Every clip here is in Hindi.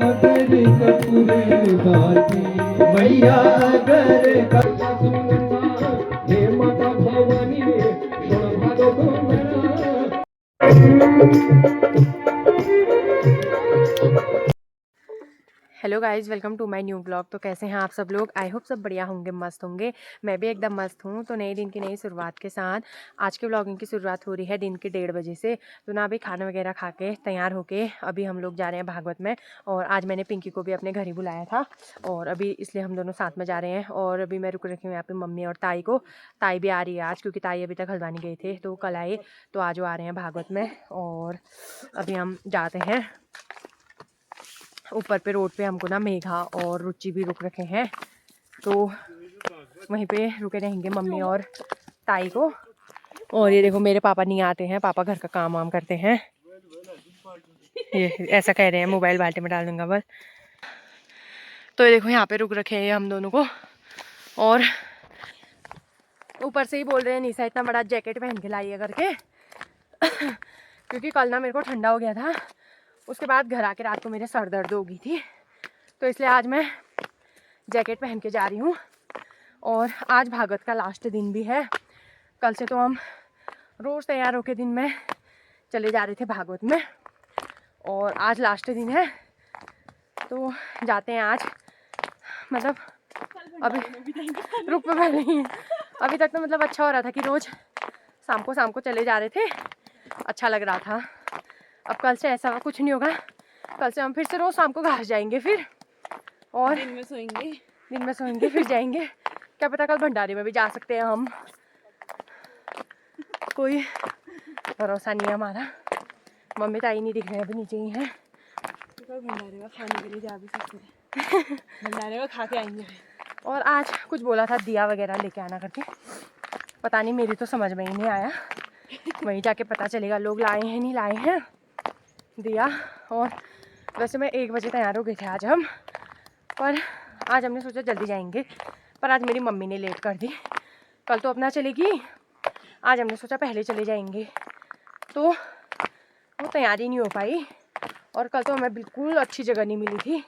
अगर कपूर बाती मैया अगर हे माता भवानी सुन भागो hello guys, welcome to my new blog. तो कैसे हैं आप सब लोग? आई होप सब बढ़िया होंगे, मस्त होंगे। मैं भी एकदम मस्त हूँ। तो नए दिन की नई शुरुआत के साथ आज के ब्लॉगिंग की शुरुआत हो रही है दिन के 1:30 बजे से। तो ना अभी खाना वगैरह खा के तैयार होके अभी हम लोग जा रहे हैं भागवत में। और आज मैंने पिंकी को भी अपने घर ही बुलाया था और अभी इसलिए हम दोनों साथ में जा रहे हैं। और अभी मैं रुक रखी हूँ यहाँ पर मम्मी और ताई को। ताई भी आ रही है आज, क्योंकि ताई अभी तक हल्द्वानी गए थे तो कल आए, तो आज वो आ रहे हैं भागवत में। और अभी हम जाते हैं ऊपर पे रोड पे। हमको ना मेघा और रुचि भी रुक रखे हैं, तो वहीं पे रुके रहेंगे मम्मी और ताई को। और ये देखो मेरे पापा नहीं आते हैं, पापा घर का काम वाम करते हैं। ये ऐसा कह रहे हैं मोबाइल बाल्टी में डाल दूंगा बस। तो ये देखो यहाँ पे रुक रखे हैं हम दोनों को। और ऊपर से ही बोल रहे हैं निशा इतना बड़ा जैकेट पहन के लाइए करके क्योंकि कल ना मेरे को ठंडा हो गया था, उसके बाद घर आके रात को मेरे सर दर्द हो गई थी, तो इसलिए आज मैं जैकेट पहन के जा रही हूँ। और आज भागवत का लास्ट दिन भी है। कल से तो हम रोज़ तैयार होके दिन में चले जा रहे थे भागवत में, और आज लास्ट दिन है तो जाते हैं आज। मतलब अभी रुक पे नहीं है, अभी तक तो मतलब अच्छा हो रहा था कि रोज़ शाम को चले जा रहे थे, अच्छा लग रहा था। अब कल से ऐसा कुछ नहीं होगा। कल से हम फिर से रोज़ शाम को घर जाएंगे, फिर और दिन में सोएंगे फिर जाएंगे। क्या पता कल भंडारे में भी जा सकते हैं हम, कोई भरोसा नहीं है हमारा। मम्मी ताई नहीं दिख रहे हैं, अभी नीचे ही हैं। तो भंडारे में खाने के लिए जा भी सकते हैं भंडारे में खा के आएंगे। और आज कुछ बोला था दिया वगैरह लेके आना करके, पता नहीं, मेरी तो समझ में ही नहीं आया। वहीं जाके पता चलेगा लोग लाए हैं नहीं लाए हैं दिया। और वैसे मैं 1 बजे तैयार हो गए थे आज हम, पर आज हमने सोचा जल्दी जाएंगे, पर आज मेरी मम्मी ने लेट कर दी। कल तो अपना चलेगी, आज हमने सोचा पहले चले जाएंगे, तो वो तैयारी नहीं हो पाई। और कल तो हमें बिल्कुल अच्छी जगह नहीं मिली थी,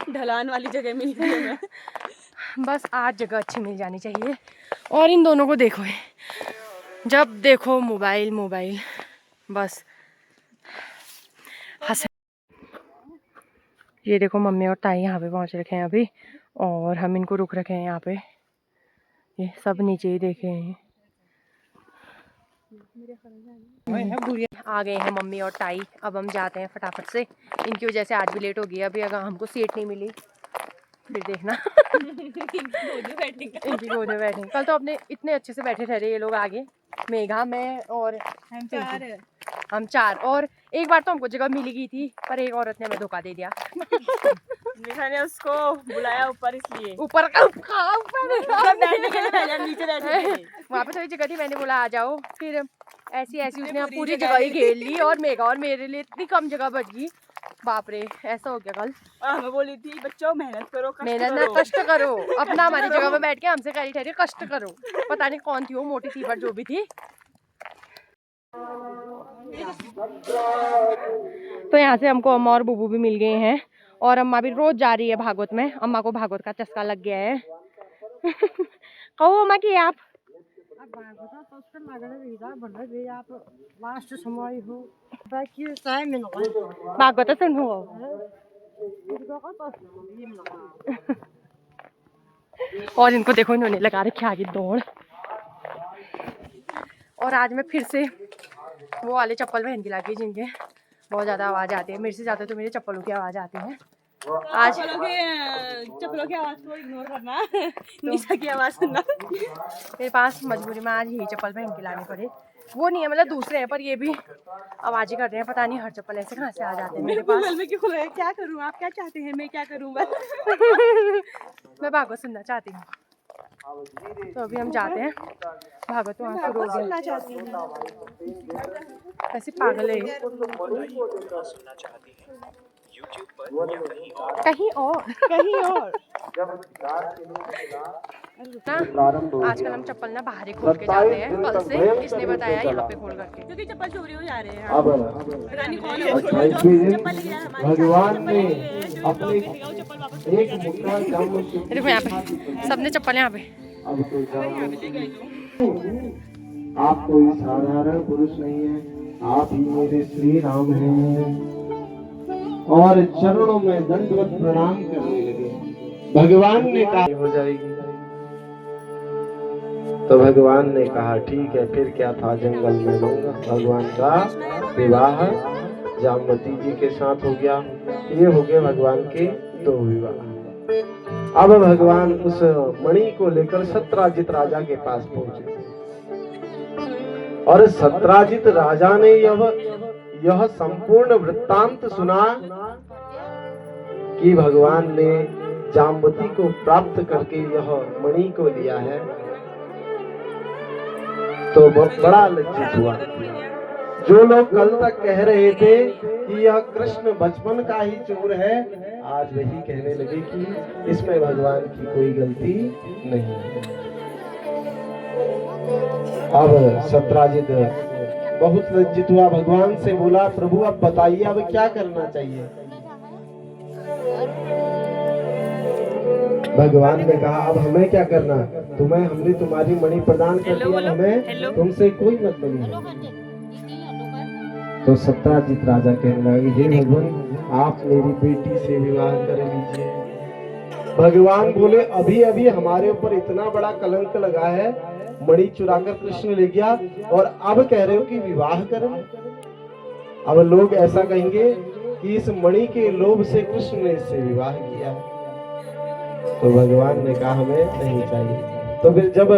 ढलान वाली जगह मिली थी हमें। बस आज जगह अच्छी मिल जानी चाहिए। और इन दोनों को देखो, जब देखो मोबाइल मोबाइल बस हंस। ये देखो मम्मी और ताई यहाँ पे पहुँच रखे हैं अभी, और हम इनको रुक रखे हैं यहाँ पे। ये सब नीचे ही देखे हैं। आ गए हैं मम्मी और ताई, अब हम जाते हैं फटाफट से। इनकी वजह से आज भी लेट हो गई। अभी अगर हमको सीट नहीं मिली फिर देखना इनकी गोद में बैठेंगे। कल तो अपने इतने अच्छे से बैठे ठहरे ये लोग आगे, मेघा, मैं और हम चार। और एक बार तो हमको जगह मिली गई थी, पर एक औरत ने हमें धोखा दे दिया मेघा ने उसको बुलाया ऊपर, इसलिए ऊपर नीचे बैठे वहाँ पे थोड़ी जगह थी, मैंने बोला आ जाओ। फिर ऐसी उसने पूरी जगह ही घेर ली, और मेघा और मेरे लिए इतनी कम जगह बच गई, बाप रे ऐसा हो गया कल। हमें बोली थी बच्चों मेहनत करो, कष्ट करो अपना हमारी जगह में बैठ के हमसे करी ठहरी कष्ट करो। पता नहीं कौन थी वो मोटी थी, पर जो भी थी। तो यहाँ से हमको अम्मा और बुबू भी मिल गए हैं, और अम्मा भी रोज जा रही है भागवत में। अम्मा को भागवत का चस्का लग गया है कहो अम्मा की आप भागवत सुनो और इनको देखो, इन्होंने लगा रखी आगे दौड़। और आज मैं फिर से वो वाले चप्पल पहन के लागी जिनके बहुत ज़्यादा आवाज़ आती है। मेरे से ज़्यादा तो मेरे चप्पलों की आवाज़ आती है। आज चप्पलों की आवाज़ को इग्नोर करना, निशा की आवाज़ सुनना। मेरे पास मजबूरी में आज यही चप्पल पहन के लाने पड़े। वो नहीं है, मतलब दूसरे हैं, पर ये भी आवाज़ ही कर रहे हैं। पता नहीं हर चप्पल ऐसे कहाँ से आ जाते हैं मेरे पास। क्या करूँ, आप क्या चाहते हैं, मैं क्या करूँ बस मैं भागवत सुनना चाहती हूँ। तो अभी हम जाते हैं भागवत, वहाँ शुरू हो गया। ऐसे पागल है कहीं और आजकल हम चप्पल ना बाहर ही खोल के जाते हैं, कल से इसने बताया यहाँ पे खोल करके। क्योंकि चप्पल चोरी हो जा रहे हैं। अब पता नहीं कौन है चप्पल लिया है हमारी, भगवान ने अपने चप्पल वापस एक मुद्दा जामुन देखो यहाँ पे सबने चप्पल यहाँ पे। अब तो जामुन आप कोई साधारण पुरुष नहीं है, आप ही मेरे श्री राम हैं। और चरणों में दंडवत प्रणाम करने लगे। भगवान ने कहा हो जाएगी, तो भगवान ने कहा ठीक है, फिर क्या था, जंगल में लूंगा। भगवान का विवाह जामवती जी के साथ हो गया। ये हो गए भगवान के 2 विवाह। अब भगवान उस मणि को लेकर सत्राजित राजा के पास पहुंचे और सत्राजित राजा ने यह संपूर्ण वृत्तांत सुना कि भगवान ने जामवती को प्राप्त करके यह मणि को लिया है, तो बड़ा लज्जित हुआ। जो लोग कल तक कह रहे थे कि यह कृष्ण बचपन का ही चोर है, आज वही कहने लगे कि इसमें भगवान की कोई गलती नहीं है। अब सत्राजित बहुत लज्जित हुआ, भगवान से बोला प्रभु अब बताइए अब क्या करना चाहिए। भगवान ने कहा अब हमें क्या करना, हमने तुम्हारी मणि प्रदान कर दिया, हमें तुमसे कोई मतलब नहीं। तो सत्राजित राजा कहने लगे हे भगवान आप मेरी बेटी से विवाह कर लीजिए। भगवान बोले अभी अभी हमारे ऊपर इतना बड़ा कलंक लगा है, मणि चुराकर कृष्ण ले गया और अब कह रहे हो कि विवाह करें। अब लोग ऐसा कहेंगे कि इस मणि के लोभ से कृष्ण ने इससे विवाह किया है। तो भगवान ने कहा हमें नहीं चाहिए। तो फिर जब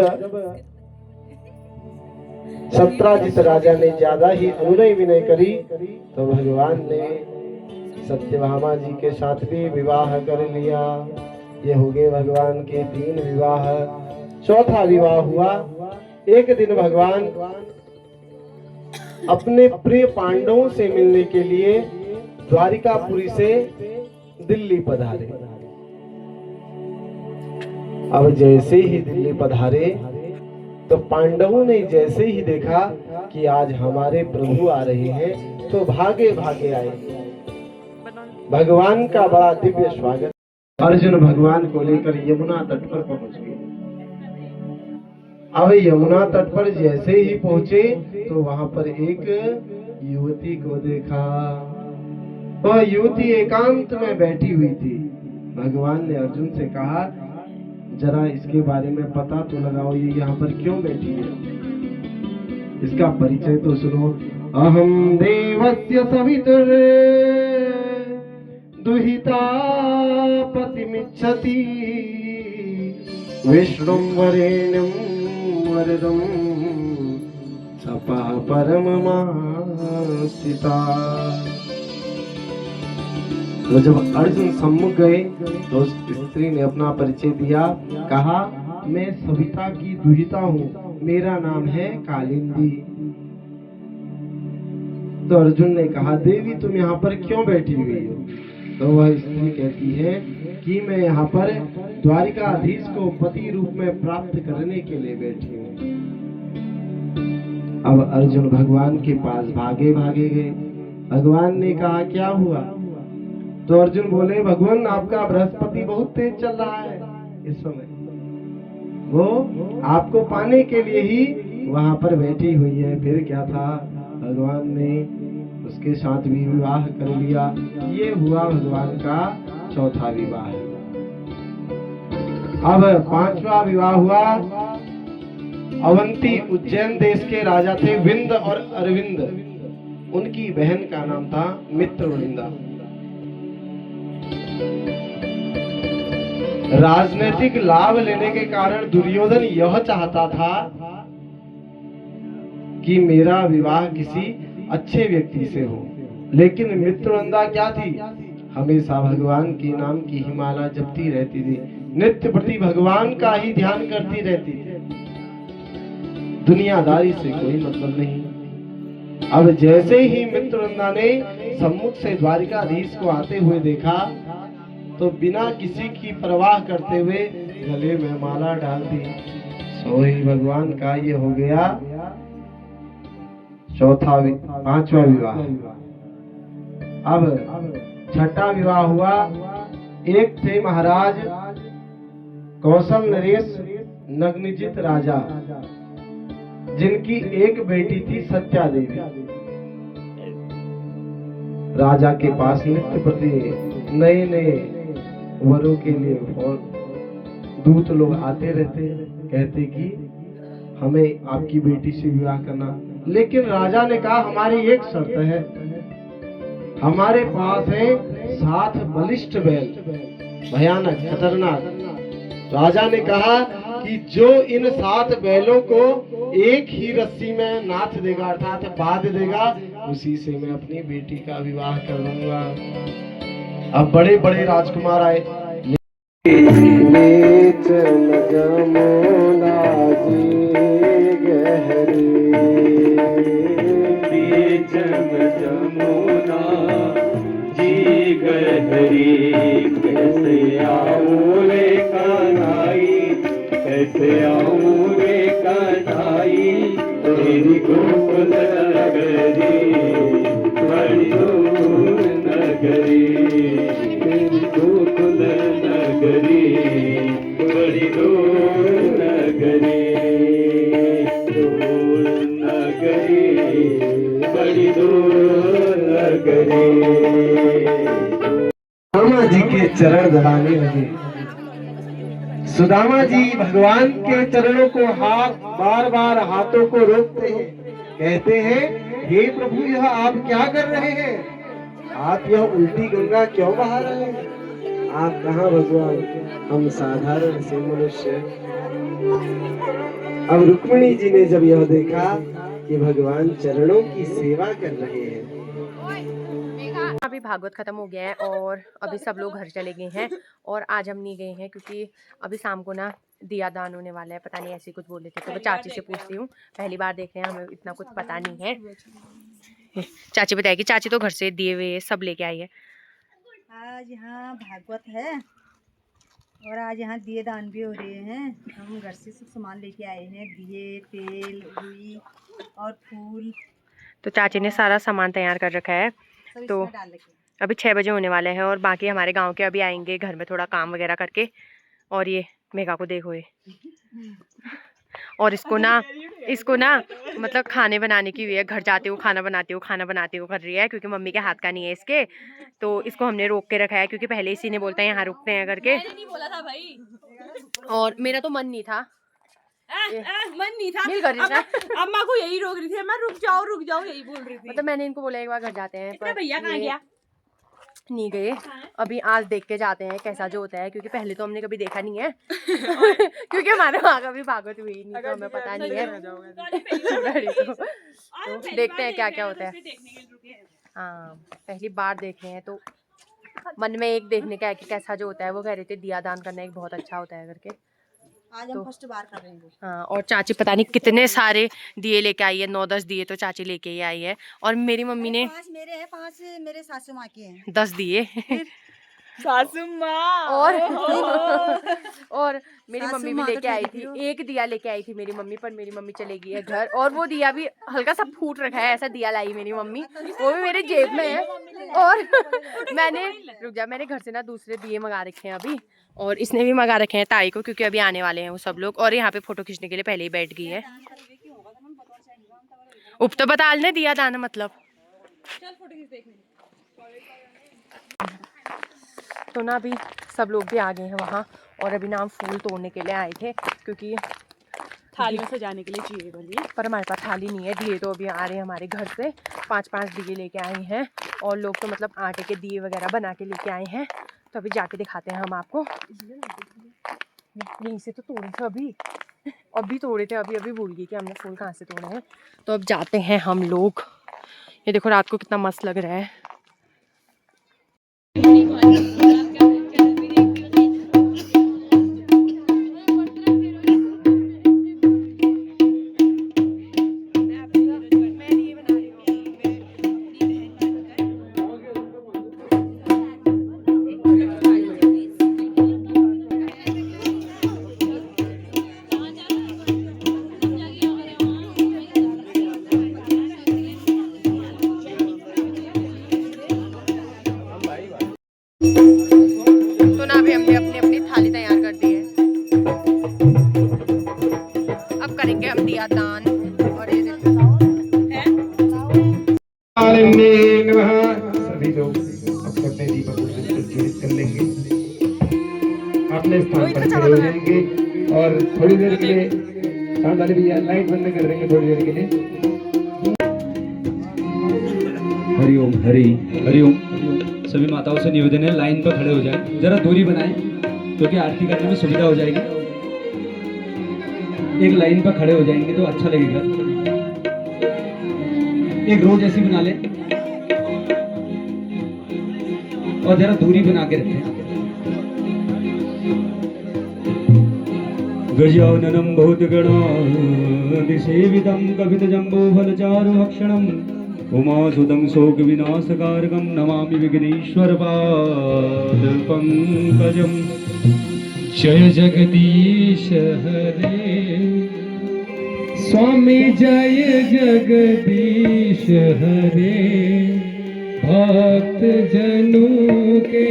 सत्राजित राजा ने ज्यादा ही अनुनय विनय करी, तो भगवान ने सत्यभामा जी के साथ भी विवाह कर लिया। ये हो गए भगवान के 3 विवाह। चौथा विवाह हुआ, एक दिन भगवान अपने प्रिय पांडवों से मिलने के लिए द्वारिकापुरी से दिल्ली पधारे। अब जैसे ही दिल्ली पधारे तो पांडवों ने जैसे ही देखा कि आज हमारे प्रभु आ रहे हैं, तो भागे भागे आए। भगवान का बड़ा दिव्य स्वागत। अर्जुन भगवान को लेकर यमुना तट पर पहुंच गए। अब यमुना तट पर जैसे ही पहुंचे तो वहां पर एक युवती को देखा। वह युवती एकांत में बैठी हुई थी। भगवान ने अर्जुन से कहा जरा इसके बारे में पता तो लगाओ, ये यहाँ पर क्यों बैठी है, इसका परिचय तो सुनो। अहम देवस्य सवितुर दुहिता पतिमिच्छति विष्णुं वरेण्यं वरदं सपः परममास्तिता। तो जब अर्जुन सम्मुख गए तो उस स्त्री ने अपना परिचय दिया, कहा मैं सविता की दुहिता हूँ, मेरा नाम है कालिंदी। तो अर्जुन ने कहा देवी तुम यहाँ पर क्यों बैठी हुई हो? तो वह स्त्री कहती है कि मैं यहाँ पर द्वारिकाधीश को पति रूप में प्राप्त करने के लिए बैठी हूँ। अब अर्जुन भगवान के पास भागे भागे गए। भगवान ने कहा क्या हुआ? तो अर्जुन बोले भगवान आपका बृहस्पति बहुत तेज चल रहा है इस समय, वो आपको पाने के लिए ही वहां पर बैठी हुई है। फिर क्या था, भगवान ने उसके साथ भी विवाह कर लिया। ये हुआ भगवान का चौथा विवाह। अब पांचवा विवाह हुआ। अवंती उज्जैन देश के राजा थे विंद और अरविंद, उनकी बहन का नाम था मित्रवृंदा। राजनीतिक लाभ लेने के कारण दुर्योधन यह चाहता था कि मेरा विवाह किसी अच्छे व्यक्ति से हो, लेकिन मित्रवृंदा क्या थी, हमेशा भगवान के नाम की ही माला जपती रहती थी, नित्य प्रति भगवान का ही ध्यान करती रहती थी, दुनियादारी से कोई मतलब नहीं। अब जैसे ही मित्रवृंदा ने सम्मुख से द्वारिकाधीश को आते हुए देखा तो बिना किसी की परवाह करते हुए गले में माला डाल दी। सो ही भगवान का ये हो गया पांचवा विवाह। अब छठा विवाह हुआ। एक थे महाराज कौशल नरेश नग्नजित राजा, जिनकी एक बेटी थी सत्या देवी। राजा के पास नित्य प्रति नए नए वरों के लिए दूत लोग आते रहते, कहते कि हमें आपकी बेटी से विवाह करना। लेकिन राजा ने कहा हमारी एक शर्त है, हमारे पास है 7 बलिष्ठ बैल, भयानक खतरनाक। राजा ने कहा कि जो इन 7 बैलों को एक ही रस्सी में नाथ देगा अर्थात बांध देगा, उसी से मैं अपनी बेटी का विवाह कर लूंगा। अब बड़े बड़े राजकुमार आए। कैसे आऊं रे कन्हाई, कैसे आऊं रे कन्हाई, तेरी गोकुल नगरी बड़ी दूर नगरी, तेरी गोकुल नगरी बड़ी दूर नगरी, दूर नगरी बड़ी दूर नगरी। सुदामा जी के चरण दबाने लगे। सुदामा जी भगवान के चरणों को बार बार हाथों को रोकते हैं, कहते हैं हे प्रभु यह आप क्या कर रहे हैं? आप यह उल्टी गंगा क्यों बहा रहे हैं? आप कहाँ भगवान, हम साधारण से मनुष्य। अब रुक्मिणी जी ने जब यह देखा कि भगवान चरणों की सेवा कर रहे हैं। अभी भागवत खत्म हो गया है और अभी सब लोग घर चले गए हैं और आज हम नहीं गए हैं क्योंकि अभी शाम को ना दिया दान होने वाला है। पता नहीं ऐसे कुछ बोले थे तो मैं चाची से पूछती हूँ, पहली बार देख रहे हैं, हमें इतना कुछ पता नहीं है। चाची बताएगी, चाची तो घर से दिए हुए सब लेके आई है। आज यहाँ भागवत है और आज यहाँ दिए दान भी हो रहे हैं। हम घर से सब सामान लेके आए हैं, दिए, तेल, रुई और फूल। तो चाची ने सारा सामान तैयार कर रखा है। तो अभी 6 बजे होने वाले हैं और बाकी हमारे गांव के अभी आएंगे घर में थोड़ा काम वगैरह करके। और ये मेघा को देखो ये और इसको ना मतलब खाने बनाने की हुई है। घर जाते हो खाना बनाती हो कर रही है क्योंकि मम्मी के हाथ का नहीं है इसके। तो इसको हमने रोक के रखा है क्योंकि पहले इसी ने बोलता है यहाँ रुकते हैं करके। नहीं बोला था भाई। और मेरा तो मन नहीं था, मन नहीं था। मिल कर रही था। अम्मा को यही रोक रही थी, मैं रुक जाओ यही बोल रही थी। मतलब मैंने इनको बोला एक बार घर जाते हैं, पर भैया कहाँ गया? नहीं गए। अभी आज देख के जाते हैं कैसा जो होता है, क्योंकि पहले तो हमने कभी देखा नहीं है क्योंकि हमारे वहाँ कभी भागवत हुई नहीं तो हमें पता नहीं है। तो देखते हैं क्या क्या होता है। हाँ पहली बार देख रहे हैं तो मन में एक देखने का है कि कैसा जो होता है। वो कह रहे थे दिया दान करना एक बहुत अच्छा होता है करके। आज हम फर्स्ट बार कर रहे हैं। हाँ और चाची पता नहीं कितने सारे दिए लेके आई है, 9-10 दिए तो चाची लेके ही आई है। और मेरी मम्मी ने 5 मेरे हैं, 5 मेरे सासू माँ के हैं। 10 दिए सासू माँ और मेरी मम्मी भी लेके आई थी, एक दिया लेके आई थी मेरी मम्मी, पर मेरी मम्मी चले गई है घर। और वो दिया भी हल्का सा फूट रखा है, ऐसा दिया लाई मेरी मम्मी, वो भी मेरे जेब में है। और मैंने घर से ना दूसरे दिए मंगा रखे हैं अभी, और इसने भी मंगा रखे हैं ताई को क्योंकि अभी आने वाले हैं वो सब लोग। और यहाँ पे फोटो खींचने के लिए पहले ही बैठ गई है। उप तो बता ने दिया दाना मतलब। तो ना अभी सब लोग भी आ गए हैं वहाँ, और अभी ना हम फूल तोड़ने के लिए आए थे क्योंकि थाली में सजाने के लिए चाहिए बनी, पर हमारे पास थाली नहीं है। दिए तो अभी आ रहे हैं हमारे घर से, 5-5 दिए लेके आए हैं। और लोग तो मतलब आटे के दिए वगैरह बना के लेके आए हैं। तो अभी जाके दिखाते हैं हम आपको। यहीं से तो तोड़े थे अभी तोड़े थे, अभी भूल गई कि हमने फूल कहाँ से तोड़े हैं। तो अब जाते हैं हम लोग। ये देखो रात को कितना मस्त लग रहा है। प्रज्वलित कर लेंगे, अपने स्थान पर खड़े हो जाएंगे और थोड़ी देर के लिए साउंड वाले भैया लाइट बंद कर देंगे थोड़ी देर के लिए। हरिओम हरिओम। सभी माताओं से निवेदन है लाइन पर खड़े हो जाएं, जरा दूरी बनाएं क्योंकि आरती करने में सुविधा हो जाएगी। एक लाइन पर खड़े हो जाएंगे तो अच्छा लगेगा। एक रोज ऐसी बना ले और जरा दूरी बना के रखें। गजाननं भूतगणाधिसेवितं कपितजम्बूफलचारुभक्षणम् उमासुतं शोकविनाशकारकं नमामि विघ्नेश्वरपादपङ्कजम्। जय जगदीश हरे स्वामी, जय जगदीश हरे। भक्त जनों के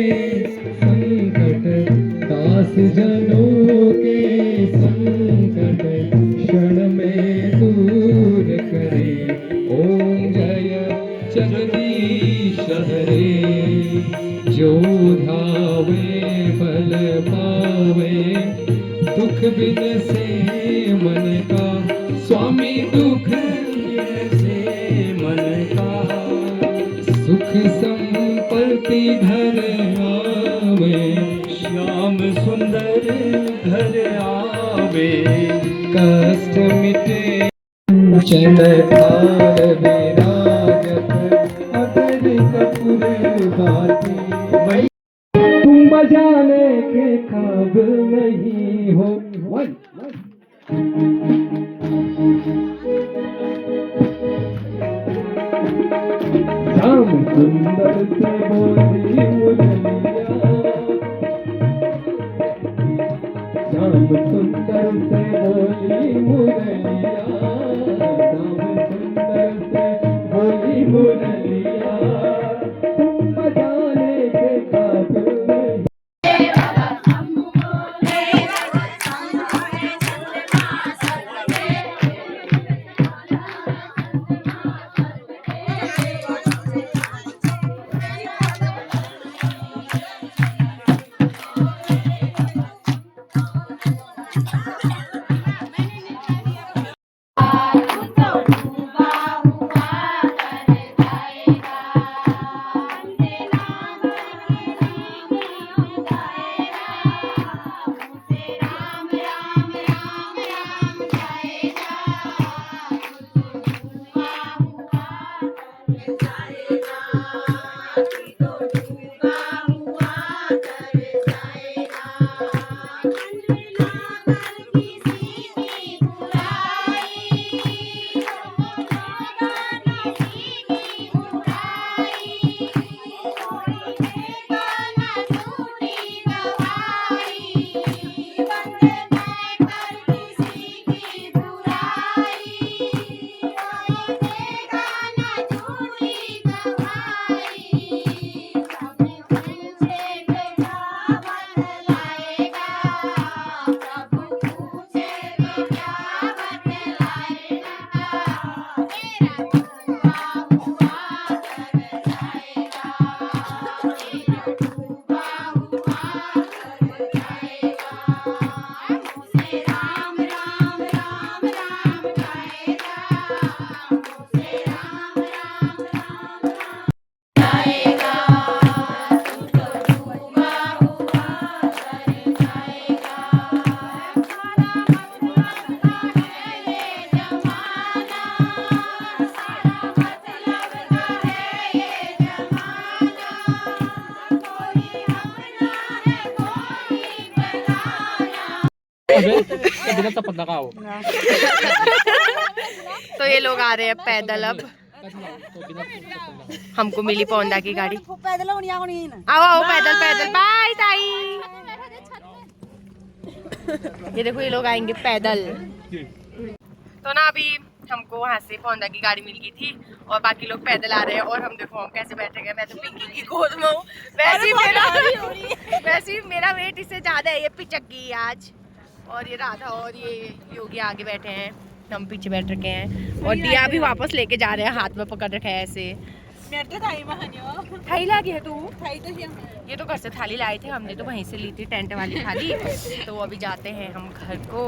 संकट, दास जनों के संकट क्षण में दूर करे। ओम जय जगदीश हरे। जो धावे फल पावे, दुख बिन से मन का स्वामी, दुख बिन से मन का। सुख संपत्ति घर आवे, श्याम सुंदर घर आवे। कष्ट मिटे चन काल विराजत, अगर कपूर बाती। तुम बजाने के काब नहीं हो। श्याम सुंदर से बोली मुरलिया, श्याम सुंदर से बोली मुरलिया, श्याम सुंदर से बोली मुरलिया। तुम बजाने के काबिल नहीं। तो ये लोग आ रहे हैं पैदल। अब हमको मिली पौंदा की गाड़ी। आओ आओ पैदल पैदल। बाय ताई। ये देखो ये लोग आएंगे पैदल। तो ना अभी हमको वहाँ से पौंदा की गाड़ी मिल गई थी और बाकी लोग पैदल आ रहे हैं और हम देखो हम कैसे बैठे गए। मैं तो पिंकी की गोद में हूँ। वैसे ही मेरा वेट इससे ज्यादा है। ये पिचक गई आज। और ये राधा और ये योगी आगे बैठे हैं, हम पीछे बैठ रखे हैं और दिया भी वापस लेके जा रहे हैं, हाथ में पकड़ रखा है ऐसे। मेरे तो थाई महानियो थाली ला है तू? थाई तो ही ये तो घर से थाली लाए थे हमने, तो वहीं से ली थी टेंट वाली थाली। तो अभी जाते हैं हम घर को।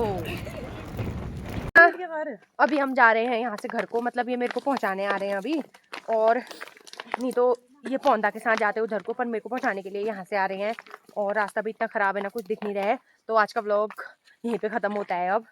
अभी हम जा रहे हैं यहाँ से घर को, मतलब ये मेरे को पहुँचाने आ रहे हैं अभी। और नहीं तो ये पौंदा के साथ जाते उधर को, पर मेरे को पहुँचाने के लिए यहाँ से आ रहे हैं। और रास्ता भी इतना ख़राब है ना, कुछ दिख नहीं रहा है। तो आज का व्लॉग यहीं पे ख़त्म होता है अब।